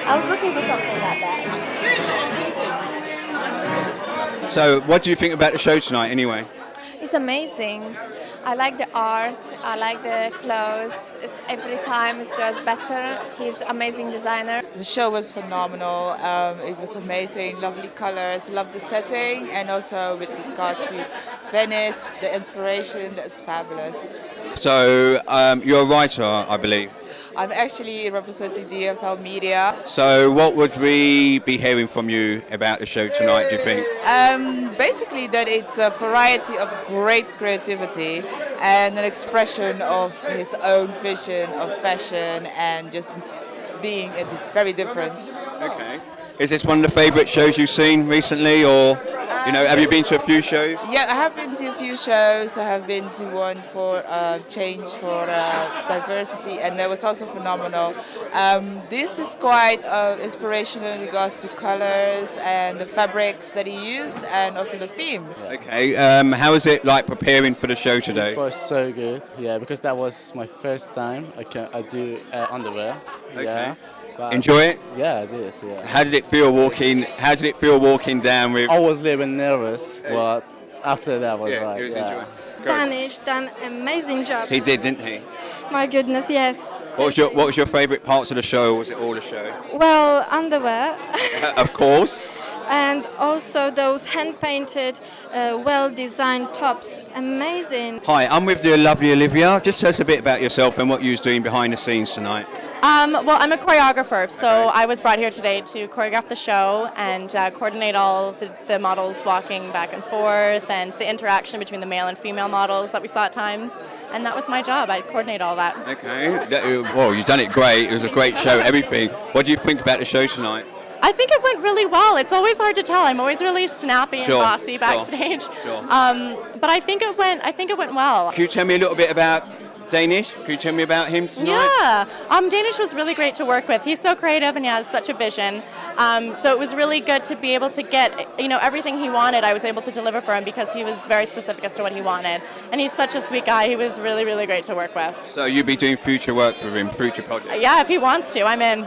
I was looking for something like that. So, what do you think about the show tonight, anyway? It's amazing. I like the art. I like the clothes. Every time it goes better. He's an amazing designer. The show was phenomenal. It was amazing. Lovely colors. Loved the setting, and also with regards to Venice, the inspiration. That's fabulous. So, you're a writer, I believe. I'm actually representing DFL Media. So, what would we be hearing from you about the show tonight, do you think? Basically that it's a variety of great creativity and an expression of his own vision of fashion and just being very different. Okay. Is this one of the favourite shows you've seen recently, or have you been to a few shows? Yeah, I have been to a few shows. I have been to one for Change for Diversity, and that was also phenomenal. This is quite inspirational in regards to colors and the fabrics that he used, and also the theme. Okay. How is it like preparing for the show today? It was so good, yeah, because that was my first time I do underwear. Okay. Yeah. But Enjoy it? Yeah, I did. Yeah. How did it feel walking down with? I was a little bit nervous, but after that was It was enjoyable. Danish done an amazing job. He did, didn't he? My goodness, yes. What was your favourite parts of the show? Or was it all the show? Well, underwear. Of course. And also those hand-painted, well-designed tops. Amazing. Hi, I'm with the lovely Olivia. Just tell us a bit about yourself and what you was doing behind the scenes tonight. Well, I'm a choreographer, so I was brought here today to choreograph the show and coordinate all the models walking back and forth and the interaction between the male and female models that we saw at times. And that was my job. I'd coordinate all that. Okay. Well, you've done it great. It was a great show, everything. What do you think about the show tonight? I think it went really well. It's always hard to tell. I'm always really snappy and bossy backstage. Sure. But I think it went well. Can you tell me a little bit about Danish? Can you tell me about him tonight? Yeah, Danish was really great to work with. He's so creative and he has such a vision. So it was really good to be able to get, everything he wanted. I was able to deliver for him because he was very specific as to what he wanted. And he's such a sweet guy. He was really, really great to work with. So you'll be doing future work with him, future projects? Yeah, if he wants to, I'm in.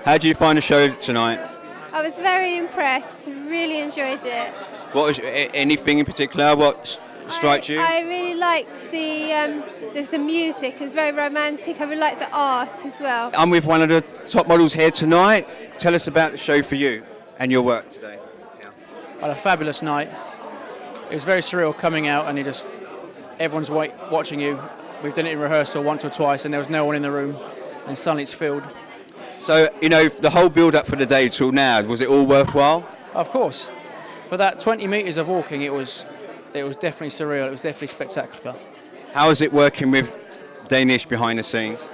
How do you find the show tonight? I was very impressed. Really enjoyed it. What was anything in particular? What strikes you? I really liked the music. It was very romantic. I really liked the art as well. I'm with one of the top models here tonight. Tell us about the show for you and your work today. I had a fabulous night. It was very surreal coming out and everyone's watching you. We've done it in rehearsal once or twice and there was no one in the room and suddenly it's filled. So, the whole build-up for the day till now, was it all worthwhile? Of course. For that 20 metres of walking, it was definitely surreal. It was definitely spectacular. How is it working with Danish behind the scenes?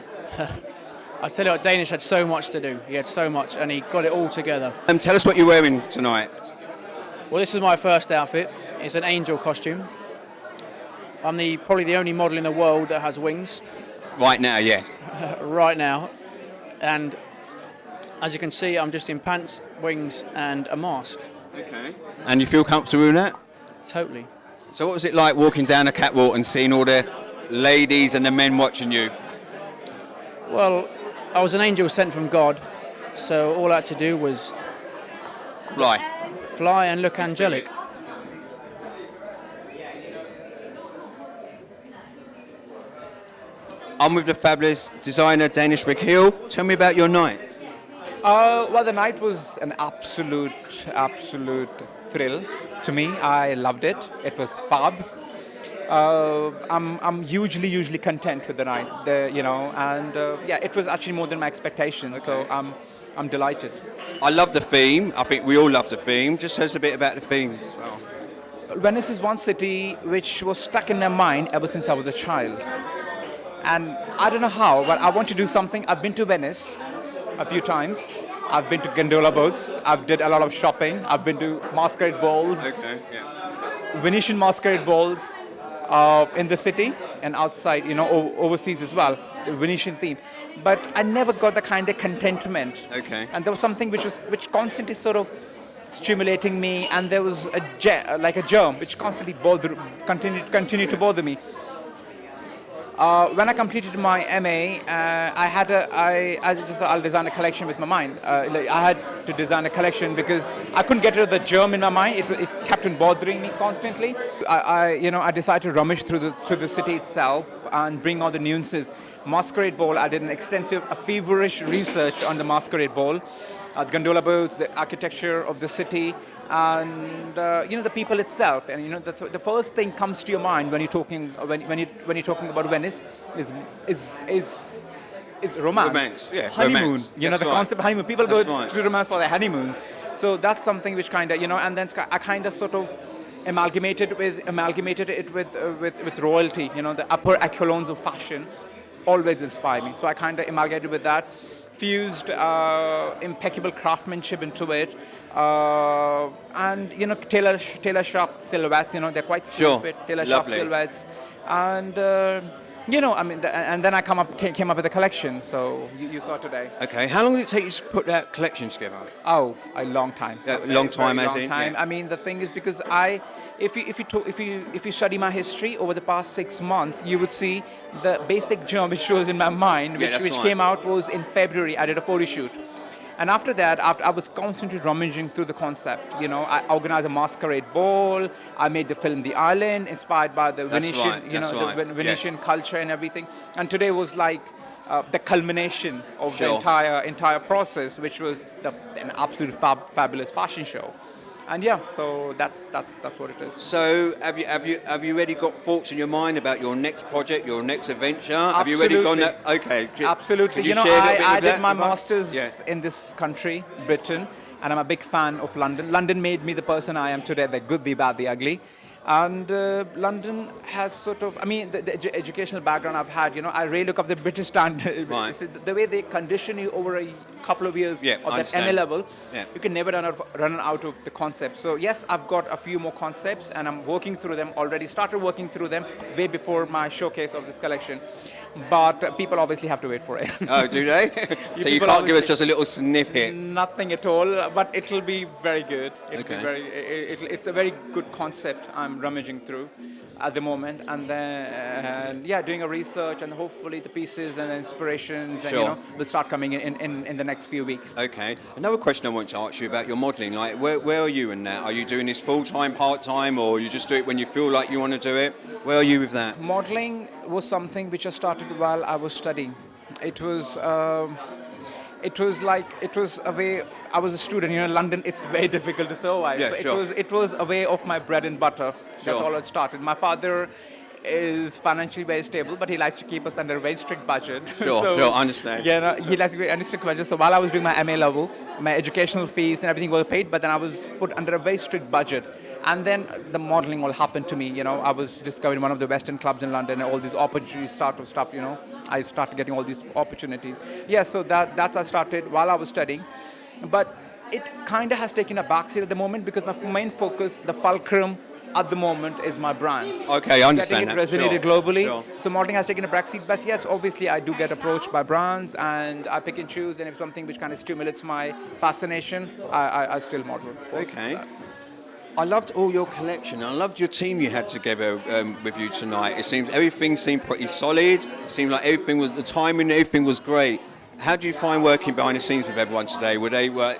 I tell you what, Danish had so much to do. He had so much and he got it all together. Tell us what you're wearing tonight. Well, this is my first outfit. It's an angel costume. I'm probably the only model in the world that has wings. Right now, yes. Right now. And as you can see, I'm just in pants, wings, and a mask. Okay. And you feel comfortable with that? Totally. So what was it like walking down the catwalk and seeing all the ladies and the men watching you? Well, I was an angel sent from God, so all I had to do was fly and look angelic. I'm with the fabulous designer Danish Wakeel. Tell me about your night. Well, the night was an absolute thrill to me. I loved it. It was fab. I'm usually content with the night, it was actually more than my expectations. Okay. So I'm delighted. I love the theme. I think we all love the theme. Just tell us a bit about the theme as well. Venice is one city which was stuck in my mind ever since I was a child. And I don't know how, but I want to do something. I've been to Venice a few times. I've been to gondola boats. I've did a lot of shopping. I've been to masquerade balls. Okay, yeah. Venetian masquerade balls in the city and outside, overseas as well. the Venetian theme, but I never got the kind of contentment. Okay. And there was something which constantly sort of stimulating me, and there was like a germ which constantly continued to bother me. When I completed my MA, I'll design a collection with my mind. I had to design a collection because I couldn't get rid of the germ in my mind. It kept on bothering me constantly. I decided to rummage through the city itself and bring all the nuances. Masquerade Ball, I did a feverish research on the Masquerade Ball, the gondola boats, the architecture of the city, and the people itself. And the first thing comes to your mind when you're talking about Venice is romance. Romance, yeah. Honeymoon. Romance. The That's right. concept of honeymoon. People go That's right. to romance for their honeymoon. So that's something which kind of and then I kind of sort of amalgamated it with royalty. The upper echelons of fashion always inspire me. So I kind of amalgamated with that. Fused impeccable craftsmanship into it, and tailor shop silhouettes. They're quite Sure. fit tailor shop Lovely. silhouettes, and and then I came up with a collection. So you saw today. Okay. How long did it take you to put that collection together? Oh, a long time. Yeah, long time, Very as long in, time. yeah. I mean, the thing is because if you study my history over the past 6 months, you would see the basic germ which was in my mind, Yeah, that's which right. came out was in February. I did a photo shoot. And after that, I was constantly rummaging through the concept. I organized a masquerade ball. I made the film The Island, inspired by the That's Venetian, right, that's the right. Venetian culture and everything. And today was like the culmination of the Sure. entire process, which was an absolute fabulous fashion show. And yeah, so that's what it is. So have you already got thoughts in your mind about your next project, your next adventure? Have you already gone that? Okay. Absolutely. Could you share a little bit I of did that my with us? masters Yeah. in this country, Britain, and I'm a big fan of London. London made me the person I am today, the good, the bad, the ugly. And London has sort of, the educational background I've had, I really look up the British standard. Right. The way they condition you over a couple of years Yeah, of I that understand. MA level, Yeah. you can never run out of the concept. So yes, I've got a few more concepts and I'm working through them already, started working through them way before my showcase of this collection. But people obviously have to wait for it. Oh, do they? So you people can't give us obviously- just a little snippet. Nothing at all, but it'll be very good. Okay. It's a very good concept I'm rummaging through at the moment, and then doing a research, and hopefully the pieces and inspirations Sure. will start coming in the next few weeks. Okay. Another question I want to ask you about your modelling. Like, where are you in that? Are you doing this full-time, part-time, or you just do it when you feel like you want to do it? Where are you with that? Modeling was something which I started while I was studying. It was a way. I was a student. London. It's very difficult to survive. Yeah, So sure. It was a way of my bread and butter. That's Sure. all it started. My father is financially very stable, but he likes to keep us under a very strict budget. Sure, I understand. Yeah, he likes to be under strict budget. So while I was doing my MA level, my educational fees and everything was paid, but then I was put under a very strict budget. And then the modeling all happened to me. I was discovering one of the Western clubs in London, and all these opportunities started to stop. I started getting all these opportunities. Yeah, so that's I started while I was studying, but it kind of has taken a backseat at the moment because my main focus, the fulcrum at the moment, is my brand. Okay, I understand Getting it that. resonated Sure, globally. sure. So modeling has taken a backseat. But yes, obviously I do get approached by brands, and I pick and choose. And if something which kind of stimulates my fascination, I still model. Okay. I loved all your collection. I loved your team you had together with you tonight. Everything seemed pretty solid. It seemed like the timing, everything was great. How do you find working behind the scenes with everyone today?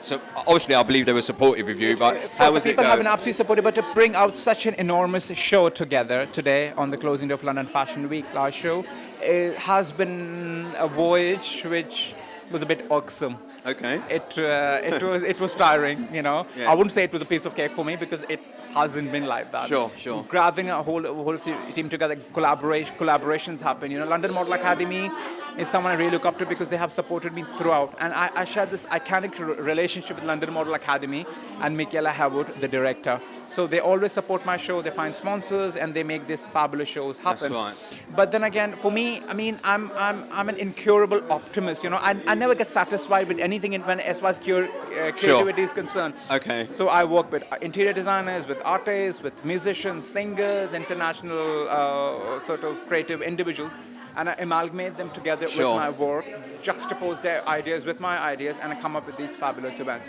So obviously I believe they were supportive of you, but how was it People have been go? absolutely supportive, but to bring out such an enormous show together today on the closing day of London Fashion Week, last show, it has been a voyage which was a bit irksome. Okay. It was tiring, Yeah. I wouldn't say it was a piece of cake for me because it hasn't been like that. Sure. Grabbing a whole team together, collaborations happen. London Model Academy is someone I really look up to because they have supported me throughout. And I share this iconic relationship with London Model Academy and Michaela Hawood, the director. So they always support my show, they find sponsors, and they make these fabulous shows happen. That's right. But then again, for me, I'm an incurable optimist. I never get satisfied with anything as far as creativity is concerned. Okay. So I work with interior designers, with artists, with musicians, singers, international sort of creative individuals. and I amalgamate them together Sure. with my work, juxtapose their ideas with my ideas, and I come up with these fabulous events.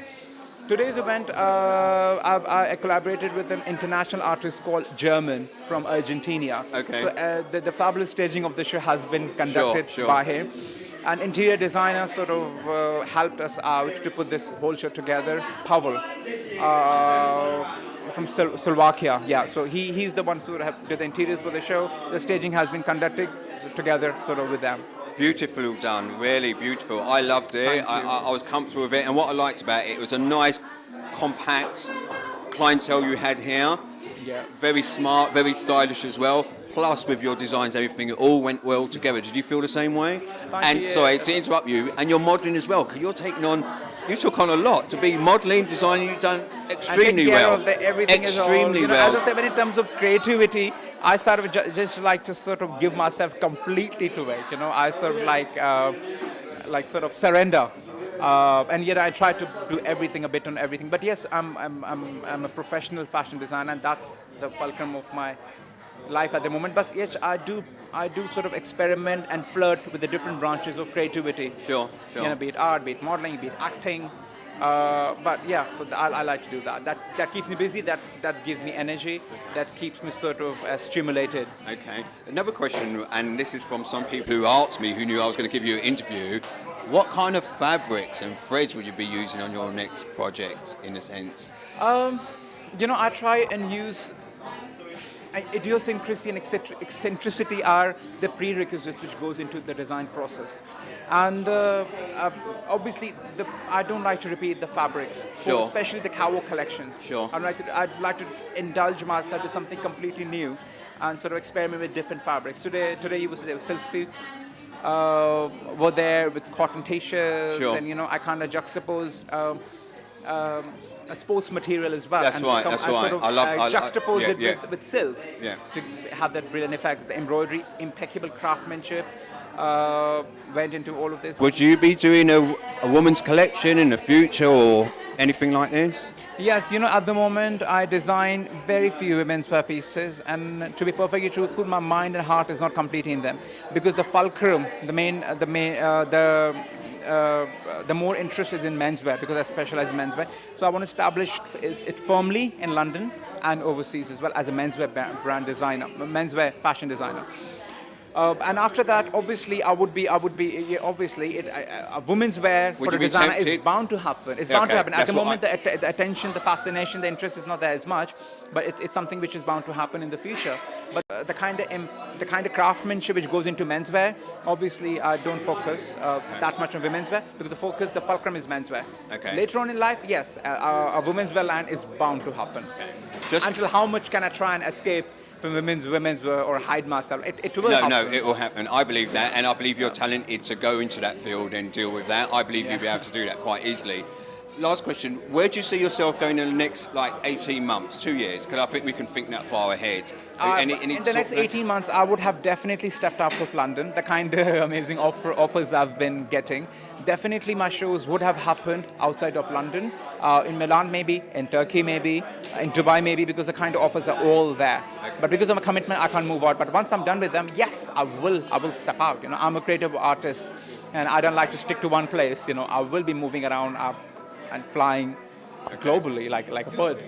Today's event, I collaborated with an international artist called German from Argentina. Okay. So the fabulous staging of the show has been conducted Sure. by him. An interior designer sort of helped us out to put this whole show together. Pavel from Slovakia. Yeah, so he's the one who did the interiors for the show. The staging has been conducted together sort of with them. Beautiful done, really beautiful. I loved it. I was comfortable with it, and what I liked about it was a nice, compact clientele you had here. Yeah. Very smart, very stylish as well. Plus, with your designs, everything, it all went well together. Did you feel the same way? Thank you. Sorry to interrupt you, and your modelling as well, because you're taking on. You took on a lot to be modelling, designing. You've done extremely and take care well. of everything Extremely is all, well. As I said, in terms of creativity, I sort of just like to sort of give myself completely to it. I sort of like sort of surrender, and yet I try to do everything a bit on everything. But yes, I'm a professional fashion designer, and that's the fulcrum of my life at the moment. But yes, I do sort of experiment and flirt with the different branches of creativity. Sure. Be it art, be it modeling, be it acting. But yeah, so I like to do that. That keeps me busy. That gives me energy. That keeps me sort of stimulated. Okay. Another question, and this is from some people who asked me, who knew I was going to give you an interview. What kind of fabrics and threads will you be using on your next project, in a sense? I try and use idiosyncrasy and eccentricity are the prerequisites which goes into the design process. And obviously, I don't like to repeat the fabrics, Sure. especially the Cowo collections. Sure. I'd like to indulge myself with something completely new and sort of experiment with different fabrics. Today you was there silk suits. Were there with cotton t-shirts, Sure. and I kind of juxtaposed a sports material as well. That's and right. That's right. Sort of, I love. juxtapose yeah, it yeah. with silks Yeah. to have that brilliant effect. The embroidery, impeccable craftsmanship went into all of this. Would you be doing a woman's collection in the future or anything like this? Yes, at the moment I design very few women's wear pieces, and to be perfectly truthful, my mind and heart is not completely in them, because the fulcrum, the more interest is in menswear, because I specialize in menswear. So I want to establish it firmly in London and overseas as well as a menswear brand designer, menswear fashion designer. And after that, obviously, a women's wear Would for a you be designer is tempted? bound to happen. It's bound to happen. At that's the what moment, the attention, the fascination, the interest is not there as much, but it's something which is bound to happen in the future. But the kind of craftsmanship which goes into menswear, obviously, I don't focus that much on women's wear, because the fulcrum is menswear. Okay. Later on in life, yes, a women's wear line is bound to happen. Just Until how much can I try and escape from women's wear or hide myself? It will happen. No, it will happen. I believe that, and I believe you're talented to go into that field and deal with that. I believe you'll be able to do that quite easily. Last question, where do you see yourself going in the next 18 months, 2 years? Because I think we can think that far ahead. In the next 18 months, I would have definitely stepped out of London, the kind of amazing offers I've been getting. Definitely my shows would have happened outside of London, in Milan maybe, in Turkey maybe, in Dubai maybe, because the kind of offers are all there. But because of a commitment, I can't move out. But once I'm done with them, yes, I will step out. I'm a creative artist, and I don't like to stick to one place. I will be moving around and flying globally like a bird.